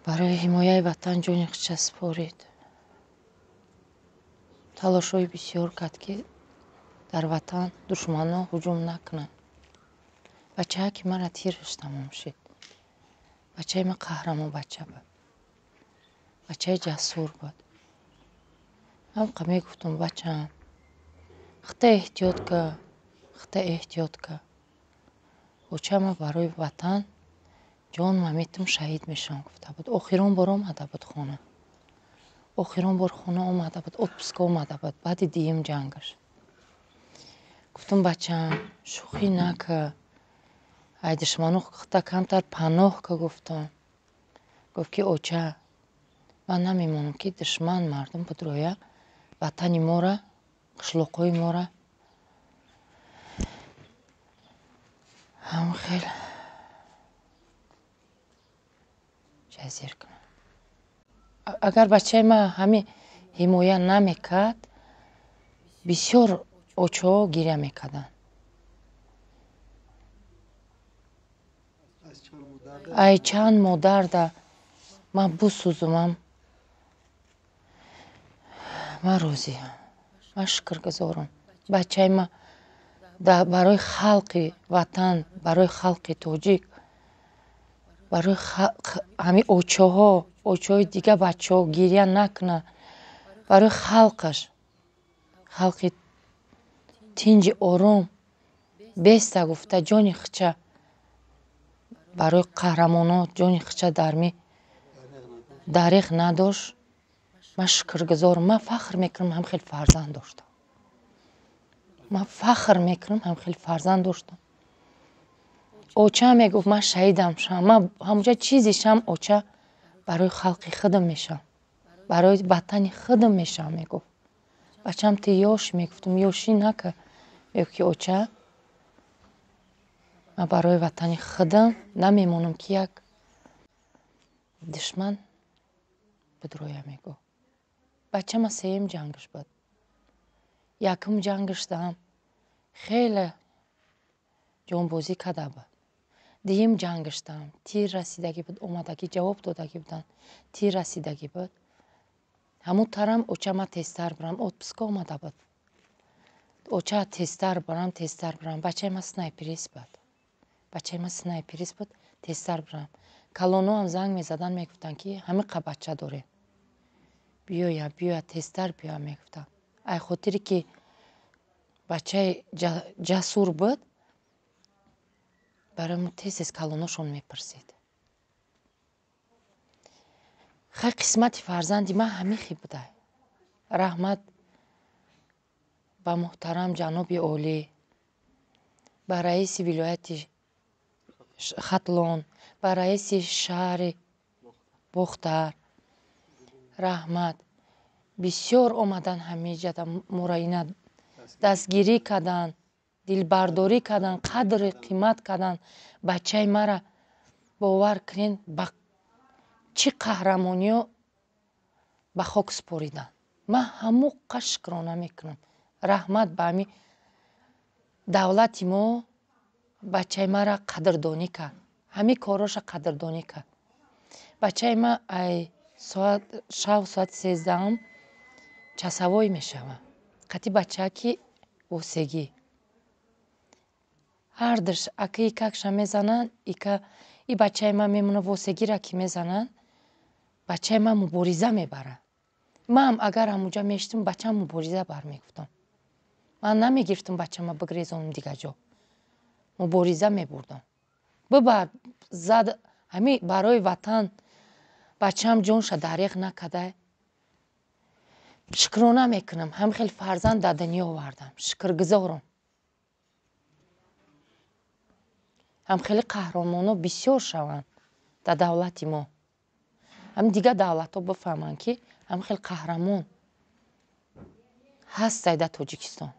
барои ҳимояи ватан ҷони хича спорид. талошҳои бисёр кард, ки дар ватан душманҳо ҳуҷум накунанд. бачаки мара тираш тамом шид. бачаи ма қаҳрамон бача буд. бачаи ҷасур буд. ҳамқа мегуфтам, бачаам, хита эҳтиёт ка, хита эҳтиёт ка. бочама барои ватан ҷонма метам шаҳид мешавам гуфта буд. охирон бор омада буд хона. охирон бор хона омада буд, отпуска омада буд баъди дуюм ҷангаш. гуфтам, бачаам, шӯхӣ нака. ай душманҳо хита камтар паноҳ ка гуфтам. гуфт ки оча, ман намемонам ки душман мардум бидроя ватани мора, қишлоқҳои мора ҳам хел ҷазир кунад. агар бачаи ма ҳамин ҳимоя намекард, бисёр очаҳо гиря мекарданд. ай чанд модарда ман бисӯзумам. ман розиам, ман шукргузорам. бачаи ма барои халқи ватан, барои халқи тоҷик, барои ҳамин очаҳои дига бачаҳо гирья накунанд. барои халқаш, халқи тинҷи ором беста гуфта ҷони хича барои қаҳрамонҳо ҷони хича дариқ надошт. ман шукргузорам. ман фахр мекунам ҳамхел фарзанд доштам. ман фахр мекунам ҳамхел фарзанд доштам. очаам мегуфт ман шаҳидам шавам. ман ҳамуҷа чизи шавам, оча барои халқи худам мешавам, барои ватани худам мешавам мегуфт. бачаам ту ёш мегуфтам, ёшӣ нака. мегуфт ки оча, ман барои ватани худам намемонам ки як душман бидроя мегӯ. бачама сеюм ҷангаш буд. якум ҷангашдам хеле ҷонбозӣ карда буд. дуюм ҷангашдам тир расидагӣ буд, омадагӣ ҷавоб додагӣ буданд. тир расидагӣ буд. ҳамутарам оча ма тезтар бирам, отпуска омада буд. оча тезтар бирам. бачаи ма снайперист буд. бачаи ма снайперист буд, тезтар бирам. калонҳоам занг мезаданд, мегуфтанд ки ҳамиқа бача дорем. биёя тезтар биё мегуфтам. ай хотире ки бачаи ҷасур буд, барои мо тез калонашон мепирсид. хай қисмати фарзанди ман ҳамихи буда. раҳмат ба муҳтарам ҷаноби олӣ, ба раиси вилояти хатлон, ба раиси шаҳри бохтар. раҳмат. бисёр омадан ҳамиҷада мора ина дастгирӣ карданд, дилбардорӣ карданд, қадри қимат карданд. бачаи мара бовар кунед ба чӣ қаҳрамониҳо ба хок спориданд. ман ҳамуқа шукрона мекунам. раҳмат ба ҳамин давлати мо. бачаи мара қадрдонӣ кард. ҳамин короша қадрдонӣ кард. бачаи ма ай шав соати 13 часовой мешавад. қати бачаки восегӣ. ҳардуш ака икакша мезананд, и бачаи ма мемона восегира ки мезананд, бачаи ма мубориза мебарад. ман агар ҳамуҷа мештам, бачаам мубориза бармегуфтам. ман намегирифтам бачаама бигирезонам дига ҷо. мубориза мебурдам. бибар зад ҳамин барои ватан бачаам ҷонша дариқ накарда. шукрона мекунам ҳамхел фарзанд дар дунё овардам. шукргузорам. ҳамхели қаҳрамонҳо бисёр шаванд дар давлати мо. ҳам дигар давлатҳо бифаҳманд ки ҳамхел қаҳрамон ҳастай дар тоҷикистон.